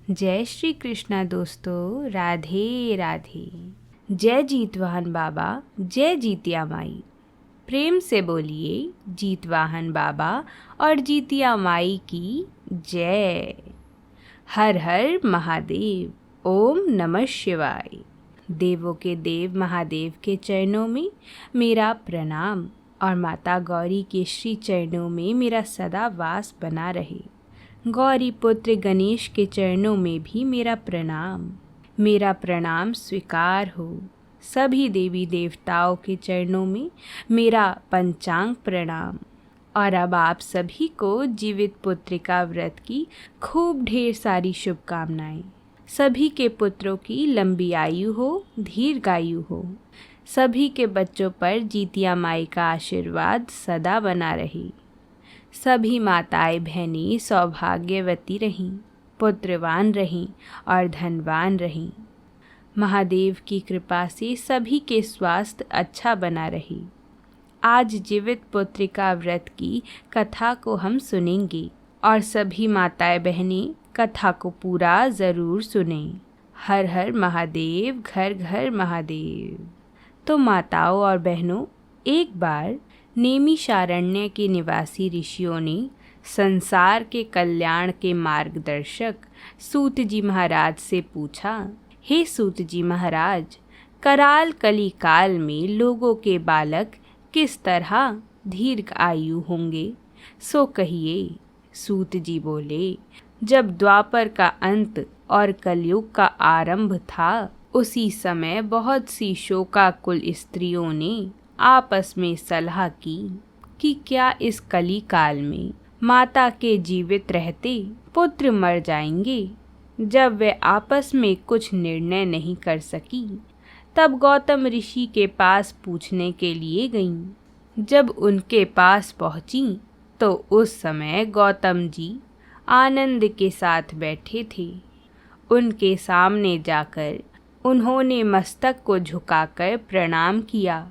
जय श्री कृष्णा दोस्तों, राधे राधे। जय जीतवाहन बाबा, जय जीतिया माई। प्रेम से बोलिए जीतवाहन बाबा और जीतिया माई की जय। हर हर महादेव, ओम नमः शिवाय। देवों के देव महादेव के चरणों में मेरा प्रणाम और माता गौरी के श्री चरणों में मेरा सदा वास बना रहे। गौरी पुत्र गणेश के चरणों में भी मेरा प्रणाम स्वीकार हो। सभी देवी देवताओं के चरणों में मेरा पंचांग प्रणाम। और अब आप सभी को जीवित पुत्रिका व्रत की खूब ढेर सारी शुभकामनाएं। सभी के पुत्रों की लंबी आयु हो, दीर्घायु हो। सभी के बच्चों पर जीतिया माई का आशीर्वाद सदा बना रहे। सभी माताएं बहनें सौभाग्यवती रहीं, पुत्रवान रहीं और धनवान रहीं। महादेव की कृपा से सभी के स्वास्थ्य अच्छा बना रहे। आज जीवित पुत्रिका व्रत की कथा को हम सुनेंगे और सभी माताएं बहनें कथा को पूरा ज़रूर सुनें। हर हर महादेव, घर घर महादेव। तो माताओं और बहनों, एक बार नैमिषारण्य के निवासी ऋषियों ने संसार के कल्याण के मार्गदर्शक सूत जी महाराज से पूछा, हे सूत जी महाराज, कराल कली काल में लोगों के बालक किस तरह दीर्घ आयु होंगे, सो कहिए। सूत जी बोले, जब द्वापर का अंत और कलयुग का आरंभ था, उसी समय बहुत सी शोकाकुल स्त्रियों ने आपस में सलाह की कि क्या इस कली काल में माता के जीवित रहते पुत्र मर जाएंगे। जब वे आपस में कुछ निर्णय नहीं कर सकी, तब गौतम ऋषि के पास पूछने के लिए गईं। जब उनके पास पहुंची तो उस समय गौतम जी आनंद के साथ बैठे थे। उनके सामने जाकर उन्होंने मस्तक को झुकाकर प्रणाम किया।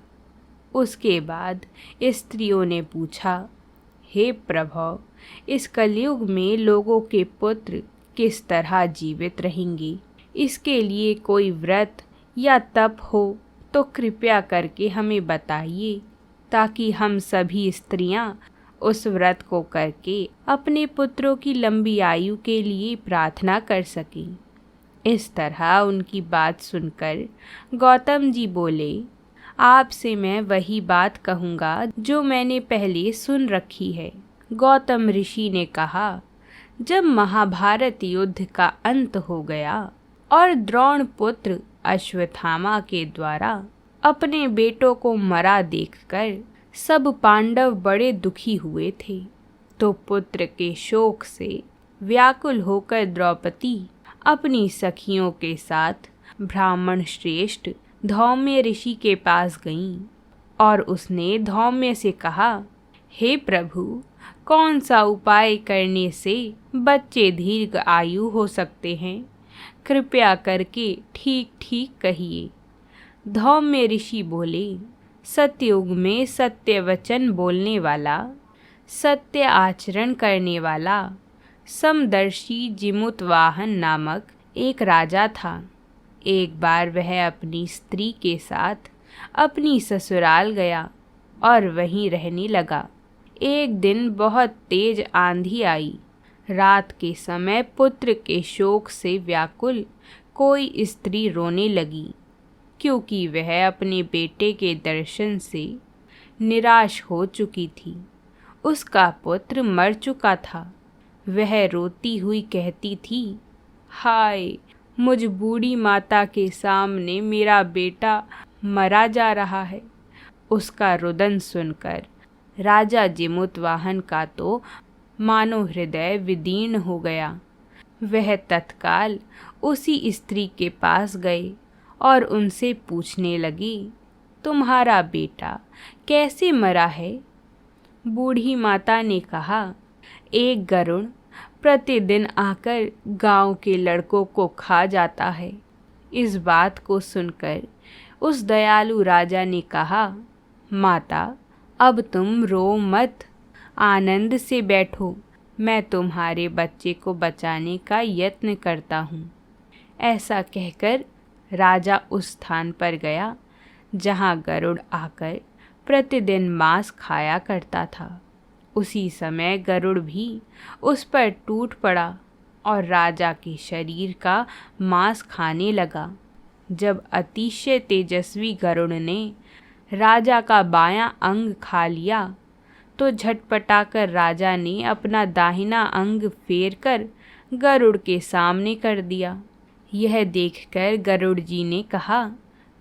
उसके बाद स्त्रियों ने पूछा, हे प्रभु, इस कलयुग में लोगों के पुत्र किस तरह जीवित रहेंगे? इसके लिए कोई व्रत या तप हो तो कृपया करके हमें बताइए, ताकि हम सभी स्त्रियां उस व्रत को करके अपने पुत्रों की लंबी आयु के लिए प्रार्थना कर सकें। इस तरह उनकी बात सुनकर गौतम जी बोले, आपसे मैं वही बात कहूँगा जो मैंने पहले सुन रखी है। गौतम ऋषि ने कहा, जब महाभारत युद्ध का अंत हो गया और द्रोण पुत्र अश्वत्थामा के द्वारा अपने बेटों को मरा देखकर सब पांडव बड़े दुखी हुए थे, तो पुत्र के शोक से व्याकुल होकर द्रौपदी अपनी सखियों के साथ ब्राह्मण श्रेष्ठ धौम्य ऋषि के पास गईं और उसने धौम्य से कहा, हे प्रभु, कौन सा उपाय करने से बच्चे दीर्घ आयु हो सकते हैं? कृपया करके ठीक ठीक कहिए। धौम्य ऋषि बोले, सतयुग में सत्य वचन बोलने वाला, सत्य आचरण करने वाला समदर्शी जिमुतवाहन नामक एक राजा था। एक बार वह अपनी स्त्री के साथ अपनी ससुराल गया और वहीं रहने लगा। एक दिन बहुत तेज आंधी आई। रात के समय पुत्र के शोक से व्याकुल कोई स्त्री रोने लगी, क्योंकि वह अपने बेटे के दर्शन से निराश हो चुकी थी। उसका पुत्र मर चुका था। वह रोती हुई कहती थी, हाय, मुझ बूढ़ी माता के सामने मेरा बेटा मरा जा रहा है। उसका रुदन सुनकर राजा जिमुतवाहन का तो मानो हृदय विदीर्ण हो गया। वह तत्काल उसी स्त्री के पास गए और उनसे पूछने लगे, तुम्हारा बेटा कैसे मरा है? बूढ़ी माता ने कहा, एक गरुड़ प्रतिदिन आकर गांव के लड़कों को खा जाता है। इस बात को सुनकर उस दयालु राजा ने कहा, माता, अब तुम रो मत, आनंद से बैठो। मैं तुम्हारे बच्चे को बचाने का यत्न करता हूँ। ऐसा कहकर राजा उस स्थान पर गया जहाँ गरुड़ आकर प्रतिदिन मांस खाया करता था। उसी समय गरुड़ भी उस पर टूट पड़ा और राजा के शरीर का मांस खाने लगा। जब अतिशय तेजस्वी गरुड़ ने राजा का बायां अंग खा लिया तो झटपटाकर राजा ने अपना दाहिना अंग फेर कर गरुड़ के सामने कर दिया। यह देखकर गरुड़ जी ने कहा,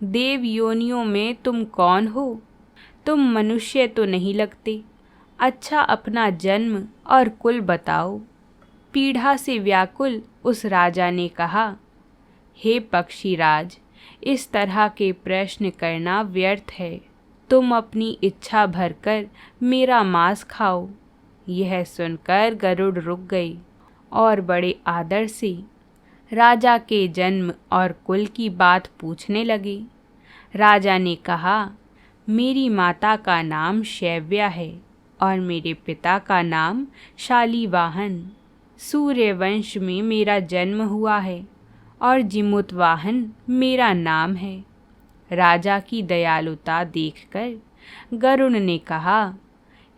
देव योनियों में तुम कौन हो? तुम मनुष्य तो नहीं लगते। अच्छा अपना जन्म और कुल बताओ। पीड़ा से व्याकुल उस राजा ने कहा, हे पक्षीराज, इस तरह के प्रश्न करना व्यर्थ है। तुम अपनी इच्छा भरकर मेरा मांस खाओ। यह सुनकर गरुड़ रुक गई और बड़े आदर से राजा के जन्म और कुल की बात पूछने लगे। राजा ने कहा, मेरी माता का नाम शैव्या है और मेरे पिता का नाम शालीवाहन। सूर्यवंश में मेरा जन्म हुआ है और जिमुतवाहन मेरा नाम है। राजा की दयालुता देखकर गरुड़ ने कहा,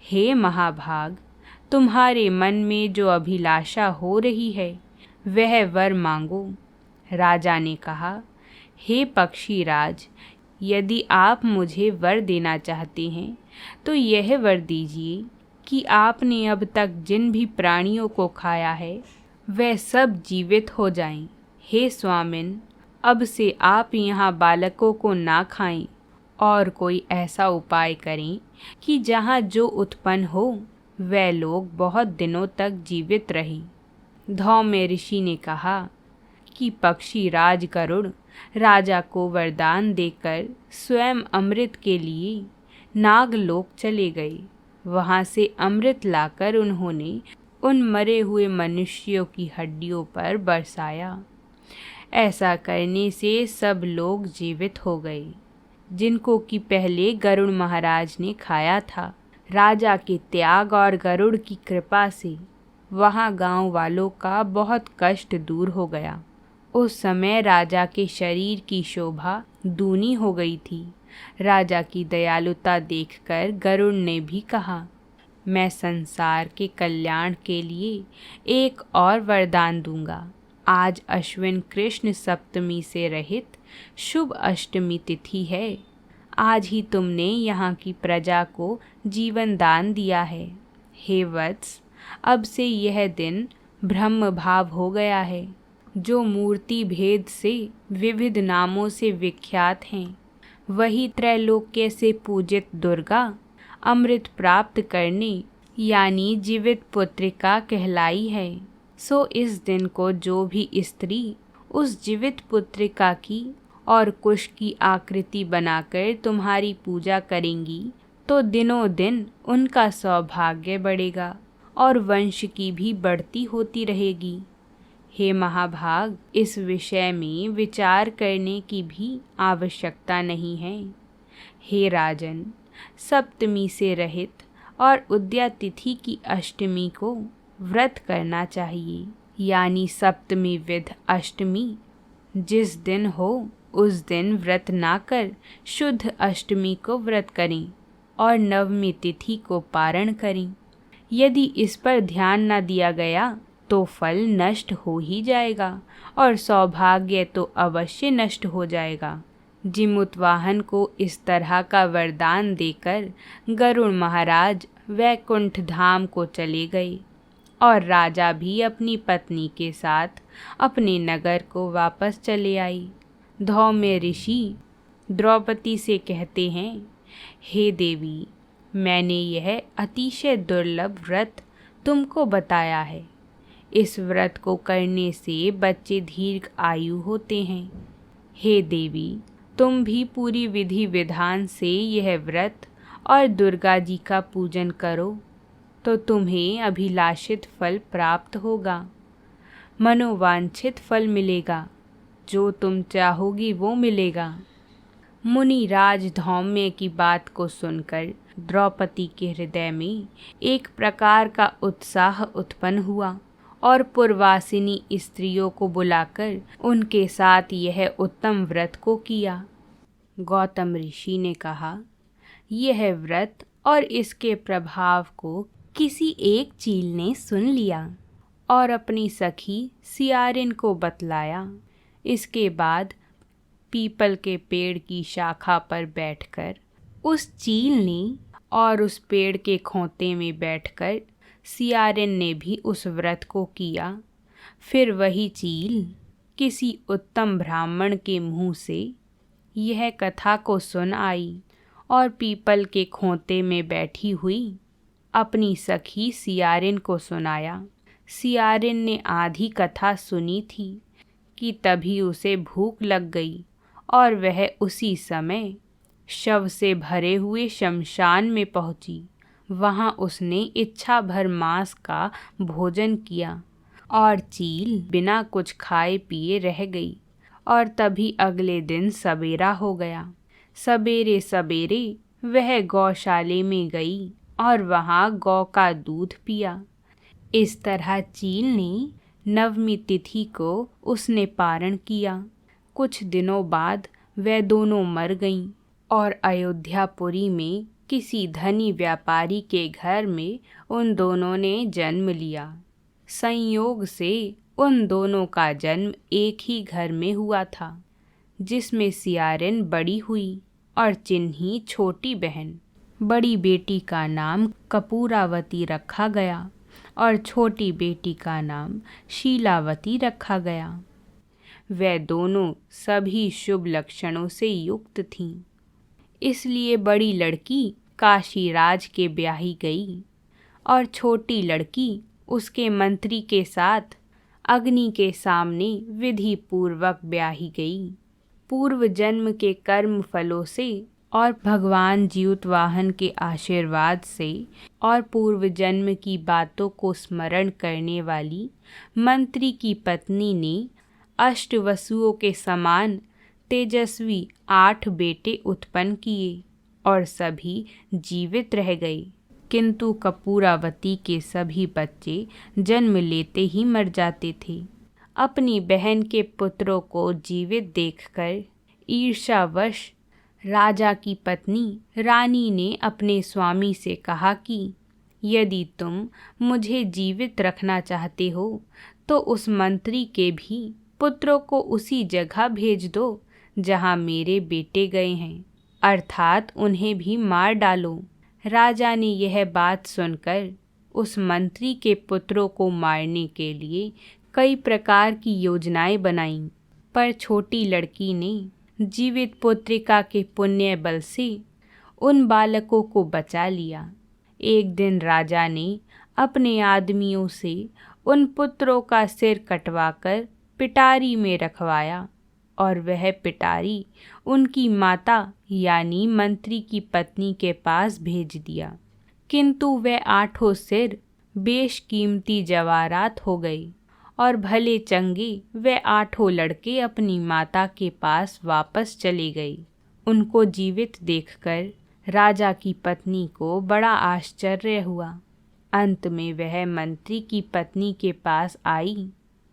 हे महाभाग, तुम्हारे मन में जो अभिलाषा हो रही है वह वर मांगो। राजा ने कहा, हे पक्षीराज, यदि आप मुझे वर देना चाहते हैं तो यह वर दीजिए कि आपने अब तक जिन भी प्राणियों को खाया है वह सब जीवित हो जाएं। हे स्वामिन, अब से आप यहाँ बालकों को ना खाएं और कोई ऐसा उपाय करें कि जहाँ जो उत्पन्न हो वह लोग बहुत दिनों तक जीवित रहें। धौम्य ऋषि ने कहा कि पक्षीराज गरुड़ राजा को वरदान देकर स्वयं अमृत के लिए नागलोक चले गए। वहाँ से अमृत लाकर उन्होंने उन मरे हुए मनुष्यों की हड्डियों पर बरसाया। ऐसा करने से सब लोग जीवित हो गए जिनको कि पहले गरुड़ महाराज ने खाया था। राजा के त्याग और गरुड़ की कृपा से वहाँ गांव वालों का बहुत कष्ट दूर हो गया। उस समय राजा के शरीर की शोभा दूनी हो गई थी। राजा की दयालुता देखकर गरुड़ ने भी कहा, मैं संसार के कल्याण के लिए एक और वरदान दूंगा। आज अश्विन कृष्ण सप्तमी से रहित शुभ अष्टमी तिथि है। आज ही तुमने यहाँ की प्रजा को जीवन दान दिया है। हे वत्स, अब से यह दिन ब्रह्म भाव हो गया है। जो मूर्ति भेद से विविध नामों से विख्यात हैं, वही त्रैलोक्य से पूजित दुर्गा अमृत प्राप्त करने यानी जीवित पुत्रिका कहलाई है। सो इस दिन को जो भी स्त्री उस जीवित पुत्रिका की और कुश की आकृति बनाकर तुम्हारी पूजा करेंगी तो दिनों दिन उनका सौभाग्य बढ़ेगा और वंश की भी बढ़ती होती रहेगी। हे महाभाग, इस विषय में विचार करने की भी आवश्यकता नहीं है। हे राजन, सप्तमी से रहित और उद्या तिथि की अष्टमी को व्रत करना चाहिए, यानी सप्तमी विध अष्टमी जिस दिन हो उस दिन व्रत ना कर शुद्ध अष्टमी को व्रत करें और नवमी तिथि को पारण करें। यदि इस पर ध्यान न दिया गया तो फल नष्ट हो ही जाएगा और सौभाग्य तो अवश्य नष्ट हो जाएगा। जिमुतवाहन को इस तरह का वरदान देकर गरुड़ महाराज वैकुंठ धाम को चले गए और राजा भी अपनी पत्नी के साथ अपने नगर को वापस चले आई। धौम्य ऋषि द्रौपदी से कहते हैं, हे देवी, मैंने यह अतिशय दुर्लभ व्रत तुमको बताया है। इस व्रत को करने से बच्चे दीर्घ आयु होते हैं। हे देवी, तुम भी पूरी विधि विधान से यह व्रत और दुर्गा जी का पूजन करो तो तुम्हें अभिलाषित फल प्राप्त होगा। मनोवांछित फल मिलेगा, जो तुम चाहोगी वो मिलेगा। मुनि राज धौम्य की बात को सुनकर द्रौपदी के हृदय में एक प्रकार का उत्साह उत्पन्न हुआ और पूर्वासिनी स्त्रियों को बुलाकर उनके साथ यह उत्तम व्रत को किया। गौतम ऋषि ने कहा, यह व्रत और इसके प्रभाव को किसी एक चील ने सुन लिया और अपनी सखी सियारिन को बतलाया। इसके बाद पीपल के पेड़ की शाखा पर बैठकर उस चील ने और उस पेड़ के खोते में बैठकर सियारिन ने भी उस व्रत को किया। फिर वही चील किसी उत्तम ब्राह्मण के मुंह से यह कथा को सुन आई और पीपल के खोते में बैठी हुई अपनी सखी सियारिन को सुनाया। सियारिन ने आधी कथा सुनी थी कि तभी उसे भूख लग गई और वह उसी समय शव से भरे हुए शमशान में पहुंची। वहां उसने इच्छा भर मांस का भोजन किया और चील बिना कुछ खाए पिए रह गई। और तभी अगले दिन सवेरा हो गया। सवेरे सवेरे वह गौशाले में गई और वहां गौ का दूध पिया। इस तरह चील ने नवमी तिथि को उसने पारण किया। कुछ दिनों बाद वे दोनों मर गईं और अयोध्यापुरी में किसी धनी व्यापारी के घर में उन दोनों ने जन्म लिया। संयोग से उन दोनों का जन्म एक ही घर में हुआ था, जिसमें सियारिन बड़ी हुई और चिन्ही छोटी बहन। बड़ी बेटी का नाम कपूरावती रखा गया और छोटी बेटी का नाम शीलावती रखा गया। वे दोनों सभी शुभ लक्षणों से युक्त थीं। इसलिए बड़ी लड़की काशीराज के ब्याही गई और छोटी लड़की उसके मंत्री के साथ अग्नि के सामने विधि पूर्वक ब्याही गई। पूर्व जन्म के कर्म फलों से और भगवान जीवतवाहन के आशीर्वाद से और पूर्व जन्म की बातों को स्मरण करने वाली मंत्री की पत्नी ने अष्टवसुओं के समान तेजस्वी 8 बेटे उत्पन्न किए और सभी जीवित रह गए। किंतु कपूरावती के सभी बच्चे जन्म लेते ही मर जाते थे। अपनी बहन के पुत्रों को जीवित देखकर ईर्ष्यावश राजा की पत्नी रानी ने अपने स्वामी से कहा कि यदि तुम मुझे जीवित रखना चाहते हो तो उस मंत्री के भी पुत्रों को उसी जगह भेज दो जहाँ मेरे बेटे गए हैं, अर्थात उन्हें भी मार डालो। राजा ने यह बात सुनकर उस मंत्री के पुत्रों को मारने के लिए कई प्रकार की योजनाएं बनाईं, पर छोटी लड़की ने जीवित पुत्रिका के पुण्य बल से उन बालकों को बचा लिया। एक दिन राजा ने अपने आदमियों से उन पुत्रों का सिर कटवाकर पिटारी में रखवाया और वह पिटारी उनकी माता यानी मंत्री की पत्नी के पास भेज दिया। किंतु वह 8 सिर बेशकीमती जवाहरात हो गए और भले चंगे वे 8 लड़के अपनी माता के पास वापस चले गए। उनको जीवित देखकर राजा की पत्नी को बड़ा आश्चर्य हुआ। अंत में वह मंत्री की पत्नी के पास आई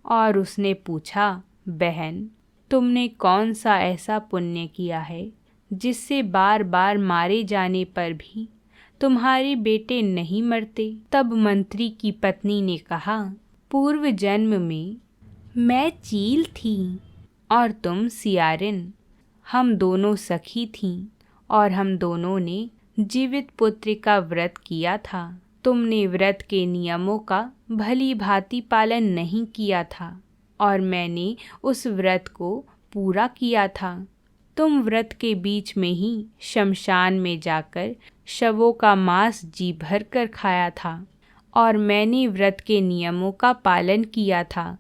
और उसने पूछा, बहन, तुमने कौन सा ऐसा पुण्य किया है जिससे बार बार मारे जाने पर भी तुम्हारे बेटे नहीं मरते? तब मंत्री की पत्नी ने कहा, पूर्व जन्म में मैं चील थी और तुम सियारिन। हम दोनों सखी थीं और हम दोनों ने जीवित पुत्र का व्रत किया था। तुमने व्रत के नियमों का भली भांति पालन नहीं किया था और मैंने उस व्रत को पूरा किया था। तुम व्रत के बीच में ही शमशान में जाकर शवों का मांस जी भर कर खाया था और मैंने व्रत के नियमों का पालन किया था।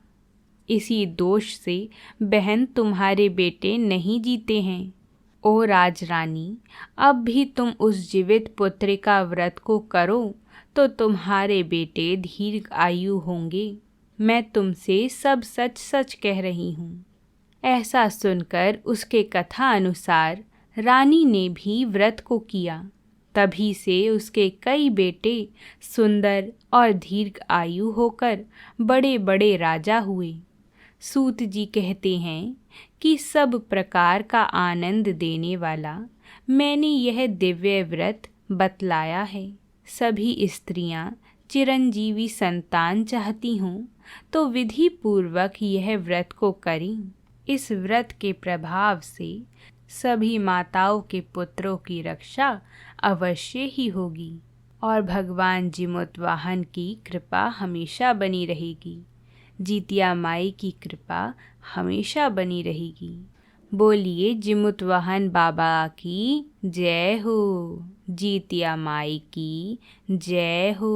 इसी दोष से बहन तुम्हारे बेटे नहीं जीते हैं। ओ राजरानी, अब भी तुम उस जीवित पुत्र का व्रत को करो तो तुम्हारे बेटे दीर्घ आयु होंगे। मैं तुमसे सब सच सच कह रही हूँ। ऐसा सुनकर उसके कथा अनुसार रानी ने भी व्रत को किया। तभी से उसके कई बेटे सुंदर और दीर्घ आयु होकर बड़े बड़े राजा हुए। सूत जी कहते हैं कि सब प्रकार का आनंद देने वाला मैंने यह दिव्य व्रत बतलाया है। सभी स्त्रियां चिरंजीवी संतान चाहती हों तो विधि पूर्वक यह व्रत को करें। इस व्रत के प्रभाव से सभी माताओं के पुत्रों की रक्षा अवश्य ही होगी और भगवान जिमुत वाहन की कृपा हमेशा बनी रहेगी। जीतिया माई की कृपा हमेशा बनी रहेगी। बोलिए जिमुत वाहन बाबा की जय हो, जीतिया माई की जय हो।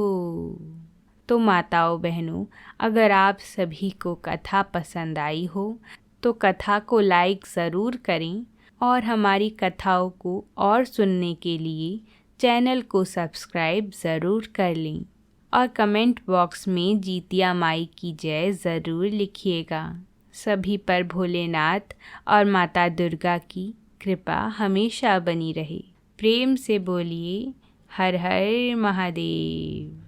तो माताओं बहनों, अगर आप सभी को कथा पसंद आई हो तो कथा को लाइक ज़रूर करें और हमारी कथाओं को और सुनने के लिए चैनल को सब्सक्राइब ज़रूर कर लें और कमेंट बॉक्स में जीतिया माई की जय ज़रूर लिखिएगा। सभी पर भोलेनाथ और माता दुर्गा की कृपा हमेशा बनी रहे। प्रेम से बोलिए हर हर महादेव।